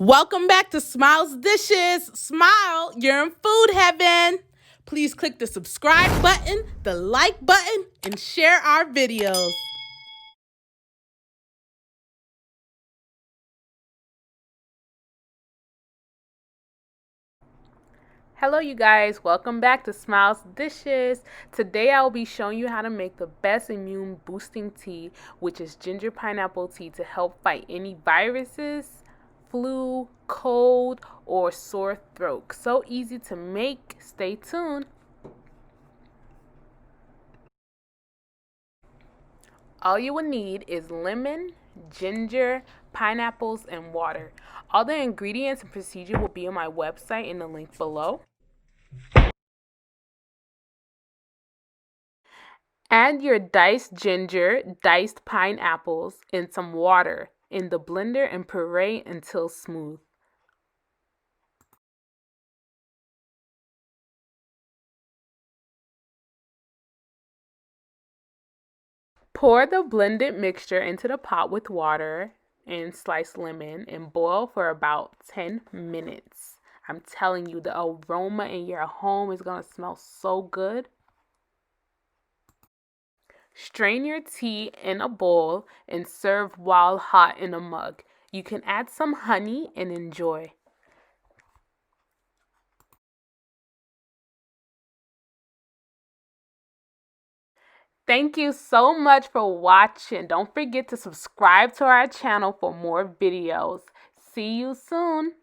Welcome back to Smilez Dishes. Smile, you're in food heaven. Please click the subscribe button, the like button, and share our videos. Hello you guys, welcome back to Smilez Dishes. Today I will be showing you how to make the best immune boosting tea, which is ginger pineapple tea to help fight any viruses, flu, cold, or sore throat. So easy to make. Stay tuned. All you will need is lemon, ginger, pineapples, and water. All the ingredients and procedure will be on my website in the link below. Add your diced ginger, diced pineapples, and some water in the blender and puree until smooth. Pour the blended mixture into the pot with water and sliced lemon and boil for about 10 minutes. I'm telling you, the aroma in your home is going to smell so good. Strain your tea in a bowl and serve while hot in a mug. You can add some honey and enjoy. Thank you so much for watching. Don't forget to subscribe to our channel for more videos. See you soon.